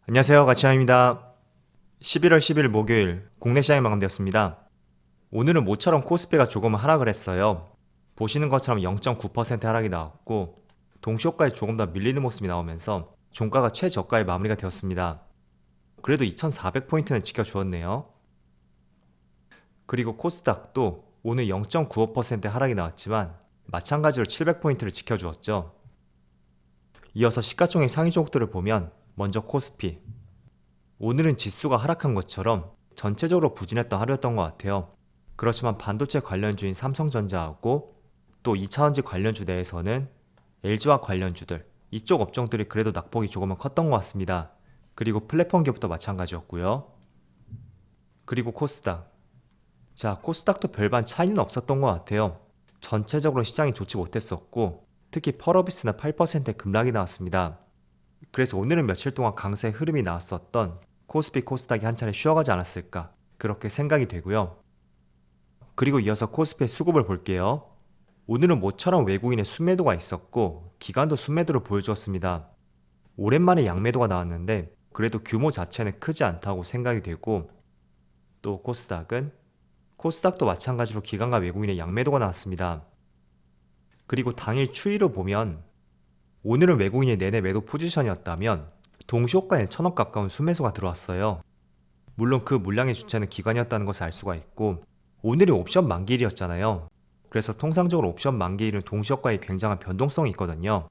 안녕하세요. 가치남입니다. 11월 10일 목요일 국내 시장이 마감되었습니다. 오늘은 모처럼 코스피가 조금 하락을 했어요. 보시는 것처럼 0.9% 하락이 나왔고 동시효과에 조금 더 밀리는 모습이 나오면서 종가가 최저가에 마무리가 되었습니다. 그래도 2400포인트는 지켜주었네요. 그리고 코스닥도 오늘 0.95% 하락이 나왔지만 마찬가지로 700포인트를 지켜주었죠. 이어서 시가총액 상위 종목들을 보면 먼저 코스피. 오늘은 지수가 하락한 것처럼 전체적으로 부진했던 하루였던 것 같아요. 그렇지만 반도체 관련주인 삼성전자하고 또 2차전지 관련주 내에서는 LG화 관련주들, 이쪽 업종들이 그래도 낙폭이 조금은 컸던 것 같습니다. 그리고 플랫폼 기업도 마찬가지였고요. 그리고 코스닥. 자, 코스닥도 별반 차이는 없었던 것 같아요. 전체적으로 시장이 좋지 못했었고 특히 펄어비스는 8%의 급락이 나왔습니다. 그래서 오늘은 며칠 동안 강세의 흐름이 나왔었던 코스피 코스닥이 한 차례 쉬어가지 않았을까 그렇게 생각이 되고요. 그리고 이어서 코스피의 수급을 볼게요. 오늘은 모처럼 외국인의 순매도가 있었고 기관도 순매도를 보여주었습니다. 오랜만에 양매도가 나왔는데 그래도 규모 자체는 크지 않다고 생각이 되고 또 코스닥도 마찬가지로 기관과 외국인의 양매도가 나왔습니다. 그리고 당일 추이를 보면 오늘은 외국인이 내내 매도 포지션이었다면 동시효과에 1000억 가까운 순매수가 들어왔어요. 물론 그 물량의 주체는 기관이었다는 것을 알 수가 있고 오늘이 옵션 만기일이었잖아요. 그래서 통상적으로 옵션 만기일은 동시효과에 굉장한 변동성이 있거든요.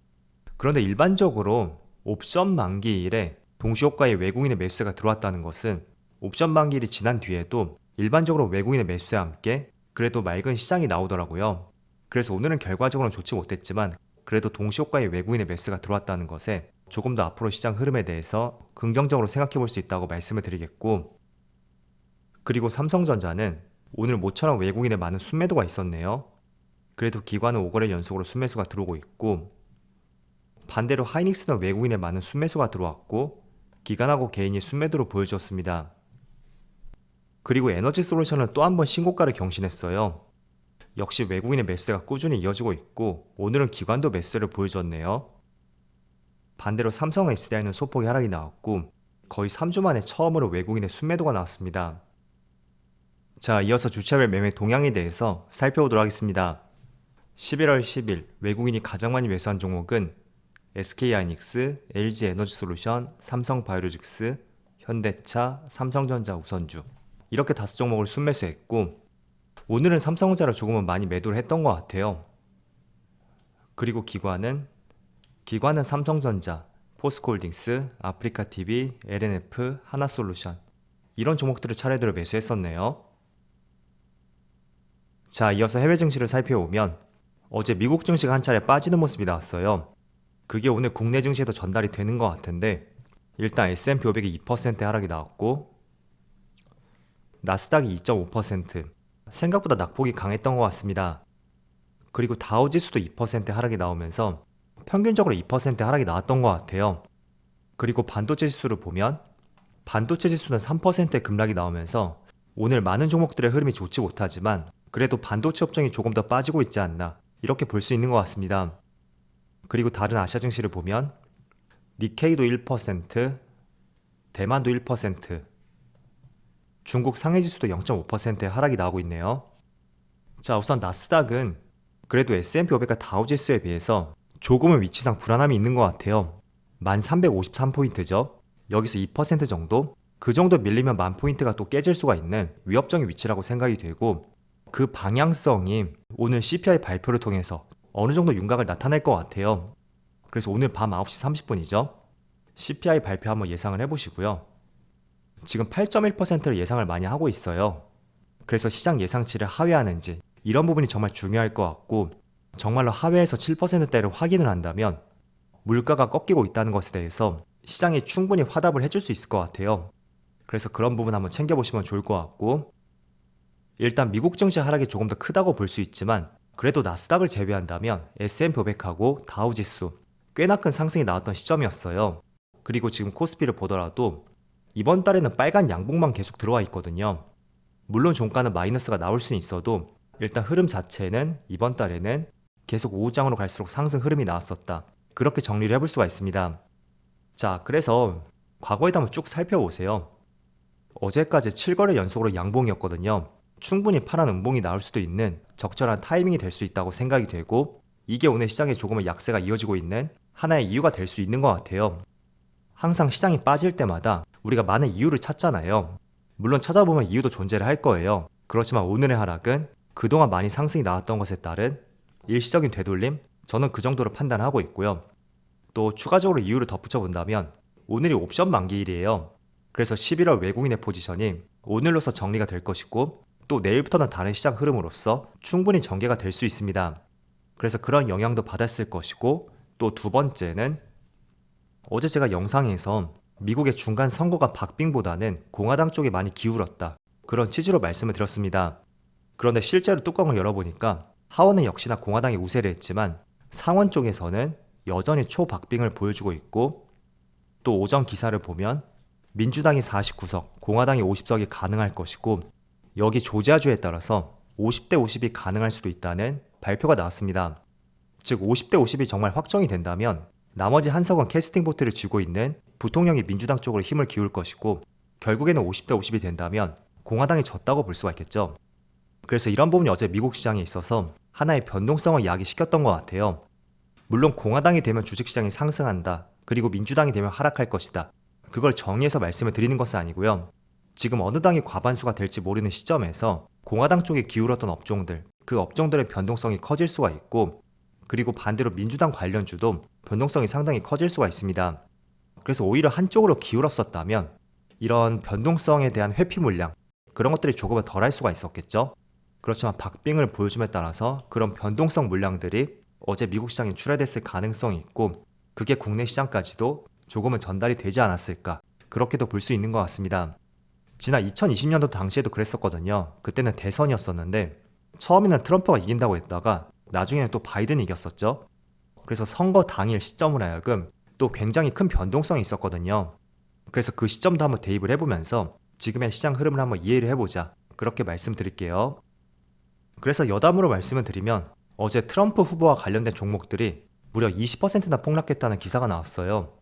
그런데 일반적으로 옵션 만기일에 동시효과에 외국인의 매수세가 들어왔다는 것은 옵션 만기일이 지난 뒤에도 일반적으로 외국인의 매수세와 함께 그래도 맑은 시장이 나오더라고요. 그래서 오늘은 결과적으로는 좋지 못했지만 그래도 동시효과에 외국인의 매수가 들어왔다는 것에 조금 더 앞으로 시장 흐름에 대해서 긍정적으로 생각해 볼 수 있다고 말씀을 드리겠고, 그리고 삼성전자는 오늘 모처럼 외국인의 많은 순매도가 있었네요. 그래도 기관은 5거래 연속으로 순매수가 들어오고 있고, 반대로 하이닉스는 외국인의 많은 순매수가 들어왔고 기관하고 개인이 순매도로 보여주었습니다. 그리고 에너지솔루션은 또 한 번 신고가를 경신했어요. 역시 외국인의 매수세가 꾸준히 이어지고 있고 오늘은 기관도 매수세를 보여줬네요. 반대로 삼성 SDI는 소폭의 하락이 나왔고 거의 3주 만에 처음으로 외국인의 순매도가 나왔습니다. 자, 이어서 주차별 매매 동향에 대해서 살펴보도록 하겠습니다. 11월 10일 외국인이 가장 많이 매수한 종목은 SK하이닉스, LG에너지솔루션, 삼성바이오로직스, 현대차, 삼성전자 우선주 이렇게 5종목을 순매수했고 오늘은 삼성전자를 조금은 많이 매도를 했던 것 같아요. 그리고 기관은 삼성전자, 포스코홀딩스, 아프리카TV, LNF, 하나솔루션 이런 종목들을 차례대로 매수했었네요. 자, 이어서 해외 증시를 살펴보면 어제 미국 증시가 한 차례 빠지는 모습이 나왔어요. 그게 오늘 국내 증시에도 전달이 되는 것 같은데 일단 S&P 500이 2% 하락이 나왔고 나스닥이 2.5%, 생각보다 낙폭이 강했던 것 같습니다. 그리고 다우지수도 2% 하락이 나오면서 평균적으로 2% 하락이 나왔던 것 같아요. 그리고 반도체 지수를 보면 반도체 지수는 3%의 급락이 나오면서 오늘 많은 종목들의 흐름이 좋지 못하지만 그래도 반도체 업종이 조금 더 빠지고 있지 않나 이렇게 볼 수 있는 것 같습니다. 그리고 다른 아시아 증시를 보면 니케이도 1%, 대만도 1%, 중국 상해지수도 0.5%의 하락이 나오고 있네요. 자, 우선 나스닥은 그래도 S&P 500과 다우지수에 비해서 조금은 위치상 불안함이 있는 것 같아요. 1353포인트죠. 여기서 2% 정도? 그 정도 밀리면 10,000포인트가 또 깨질 수가 있는 위협적인 위치라고 생각이 되고 그 방향성이 오늘 CPI 발표를 통해서 어느 정도 윤곽을 나타낼 것 같아요. 그래서 오늘 밤 9시 30분이죠. CPI 발표 한번 예상을 해보시고요. 지금 8.1%를 예상을 많이 하고 있어요. 그래서 시장 예상치를 하회하는지 이런 부분이 정말 중요할 것 같고 정말로 하회에서 7%대를 확인을 한다면 물가가 꺾이고 있다는 것에 대해서 시장이 충분히 화답을 해줄 수 있을 것 같아요. 그래서 그런 부분 한번 챙겨보시면 좋을 것 같고 일단 미국 증시 하락이 조금 더 크다고 볼 수 있지만 그래도 나스닥을 제외한다면 S&P 500하고 다우지수 꽤나 큰 상승이 나왔던 시점이었어요. 그리고 지금 코스피를 보더라도 이번 달에는 빨간 양봉만 계속 들어와 있거든요. 물론 종가는 마이너스가 나올 수는 있어도 일단 흐름 자체는 이번 달에는 계속 우장으로 갈수록 상승 흐름이 나왔었다. 그렇게 정리를 해볼 수가 있습니다. 자, 그래서 과거에도 한번 쭉 살펴보세요. 어제까지 7거래 연속으로 양봉이었거든요. 충분히 파란 음봉이 나올 수도 있는 적절한 타이밍이 될 수 있다고 생각이 되고, 이게 오늘 시장에 조금은 약세가 이어지고 있는 하나의 이유가 될 수 있는 것 같아요. 항상 시장이 빠질 때마다 우리가 많은 이유를 찾잖아요. 물론 찾아보면 이유도 존재를 할 거예요. 그렇지만 오늘의 하락은 그동안 많이 상승이 나왔던 것에 따른 일시적인 되돌림, 저는 그 정도로 판단하고 있고요. 또 추가적으로 이유를 덧붙여 본다면 오늘이 옵션 만기일이에요. 그래서 11월 외국인의 포지션이 오늘로서 정리가 될 것이고, 또 내일부터는 다른 시장 흐름으로서 충분히 전개가 될 수 있습니다. 그래서 그런 영향도 받았을 것이고, 또 두 번째는 어제 제가 영상에서 미국의 중간 선거가 박빙보다는 공화당 쪽에 많이 기울었다, 그런 취지로 말씀을 드렸습니다. 그런데 실제로 뚜껑을 열어보니까 하원은 역시나 공화당이 우세를 했지만 상원 쪽에서는 여전히 초박빙을 보여주고 있고, 또 오전 기사를 보면 민주당이 49석, 공화당이 50석이 가능할 것이고, 여기 조지아주에 따라서 50대 50이 가능할 수도 있다는 발표가 나왔습니다. 즉 50대 50이 정말 확정이 된다면 나머지 한 석은 캐스팅 보트를 쥐고 있는 부통령이 민주당 쪽으로 힘을 기울 것이고, 결국에는 50대 50이 된다면 공화당이 졌다고 볼 수가 있겠죠. 그래서 이런 부분이 어제 미국 시장에 있어서 하나의 변동성을 야기시켰던 것 같아요. 물론 공화당이 되면 주식시장이 상승한다, 그리고 민주당이 되면 하락할 것이다, 그걸 정의해서 말씀을 드리는 것은 아니고요. 지금 어느 당이 과반수가 될지 모르는 시점에서 공화당 쪽에 기울었던 업종들, 그 업종들의 변동성이 커질 수가 있고, 그리고 반대로 민주당 관련주도 변동성이 상당히 커질 수가 있습니다. 그래서 오히려 한쪽으로 기울었었다면 이런 변동성에 대한 회피 물량, 그런 것들이 조금은 덜할 수가 있었겠죠. 그렇지만 박빙을 보여줌에 따라서 그런 변동성 물량들이 어제 미국 시장에 출하됐을 가능성이 있고, 그게 국내 시장까지도 조금은 전달이 되지 않았을까, 그렇게도 볼 수 있는 것 같습니다. 지난 2020년도 당시에도 그랬었거든요. 그때는 대선이었었는데 처음에는 트럼프가 이긴다고 했다가 나중에는 또 바이든이 이겼었죠. 그래서 선거 당일 시점을 하여금 또 굉장히 큰 변동성이 있었거든요. 그래서 그 시점도 한번 대입을 해보면서 지금의 시장 흐름을 한번 이해를 해보자, 그렇게 말씀드릴게요. 그래서 여담으로 말씀을 드리면 어제 트럼프 후보와 관련된 종목들이 무려 20%나 폭락했다는 기사가 나왔어요.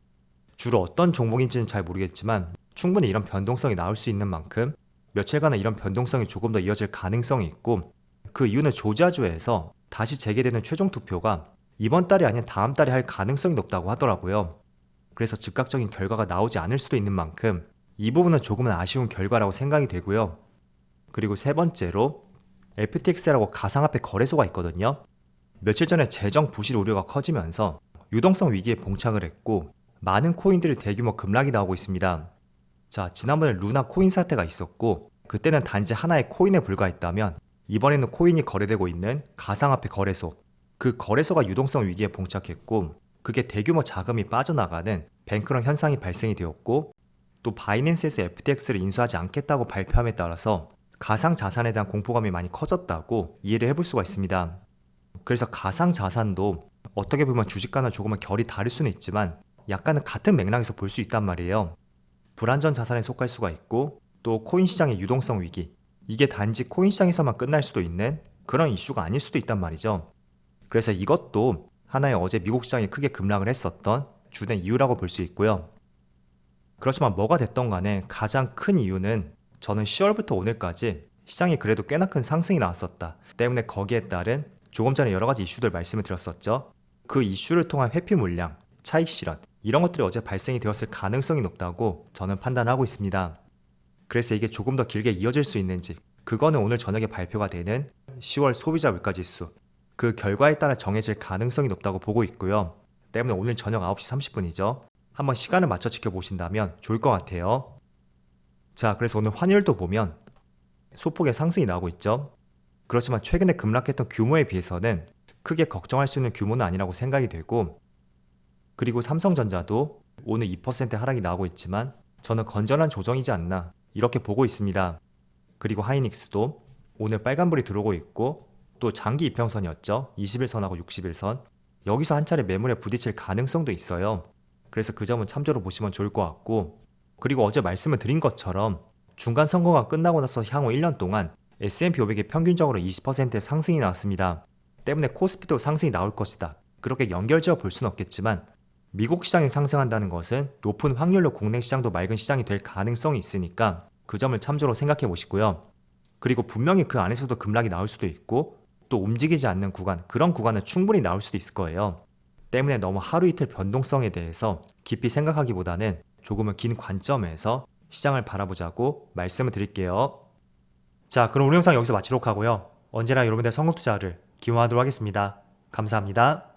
주로 어떤 종목인지는 잘 모르겠지만 충분히 이런 변동성이 나올 수 있는 만큼 며칠간은 이런 변동성이 조금 더 이어질 가능성이 있고, 그 이유는 조지아주에서 다시 재개되는 최종 투표가 이번 달이 아닌 다음 달에 할 가능성이 높다고 하더라고요. 그래서 즉각적인 결과가 나오지 않을 수도 있는 만큼 이 부분은 조금은 아쉬운 결과라고 생각이 되고요. 그리고 세 번째로 FTX라고 가상화폐 거래소가 있거든요. 며칠 전에 재정 부실 우려가 커지면서 유동성 위기에 봉착을 했고, 많은 코인들이 대규모 급락이 나오고 있습니다. 자, 지난번에 루나 코인 사태가 있었고, 그때는 단지 하나의 코인에 불과했다면 이번에는 코인이 거래되고 있는 가상화폐 거래소, 그 거래소가 유동성 위기에 봉착했고, 그게 대규모 자금이 빠져나가는 뱅크런 현상이 발생이 되었고, 또 바이낸스에서 FTX를 인수하지 않겠다고 발표함에 따라서 가상자산에 대한 공포감이 많이 커졌다고 이해를 해볼 수가 있습니다. 그래서 가상자산도 어떻게 보면 주식과는 조금은 결이 다를 수는 있지만 약간은 같은 맥락에서 볼 수 있단 말이에요. 불안전 자산에 속할 수가 있고, 또 코인 시장의 유동성 위기, 이게 단지 코인 시장에서만 끝날 수도 있는 그런 이슈가 아닐 수도 있단 말이죠. 그래서 이것도 하나의 어제 미국 시장이 크게 급락을 했었던 주된 이유라고 볼 수 있고요. 그렇지만 뭐가 됐던 간에 가장 큰 이유는 저는 10월부터 오늘까지 시장이 그래도 꽤나 큰 상승이 나왔었다 때문에 거기에 따른 조금 전에 여러 가지 이슈들 말씀을 드렸었죠. 그 이슈를 통한 회피 물량, 차익 실현, 이런 것들이 어제 발생이 되었을 가능성이 높다고 저는 판단하고 있습니다. 그래서 이게 조금 더 길게 이어질 수 있는지, 그거는 오늘 저녁에 발표가 되는 10월 소비자 물가지수, 그 결과에 따라 정해질 가능성이 높다고 보고 있고요. 때문에 오늘 저녁 9시 30분이죠. 한번 시간을 맞춰 지켜보신다면 좋을 것 같아요. 자, 그래서 오늘 환율도 보면 소폭의 상승이 나오고 있죠. 그렇지만 최근에 급락했던 규모에 비해서는 크게 걱정할 수 있는 규모는 아니라고 생각이 되고, 그리고 삼성전자도 오늘 2% 하락이 나오고 있지만 저는 건전한 조정이지 않나, 이렇게 보고 있습니다. 그리고 하이닉스도 오늘 빨간불이 들어오고 있고, 또 장기 이평선이었죠. 21선하고 61선. 여기서 한 차례 매물에 부딪힐 가능성도 있어요. 그래서 그 점은 참조로 보시면 좋을 것 같고, 그리고 어제 말씀을 드린 것처럼 중간 선거가 끝나고 나서 향후 1년 동안 S&P 500이 평균적으로 20%의 상승이 나왔습니다. 때문에 코스피도 상승이 나올 것이다, 그렇게 연결지어 볼 수는 없겠지만 미국 시장이 상승한다는 것은 높은 확률로 국내 시장도 맑은 시장이 될 가능성이 있으니까 그 점을 참조로 생각해 보시고요. 그리고 분명히 그 안에서도 급락이 나올 수도 있고 또 움직이지 않는 구간, 그런 구간은 충분히 나올 수도 있을 거예요. 때문에 너무 하루 이틀 변동성에 대해서 깊이 생각하기보다는 조금은 긴 관점에서 시장을 바라보자고 말씀을 드릴게요. 자, 그럼 오늘 영상 여기서 마치도록 하고요. 언제나 여러분들의 성공 투자를 기원하도록 하겠습니다. 감사합니다.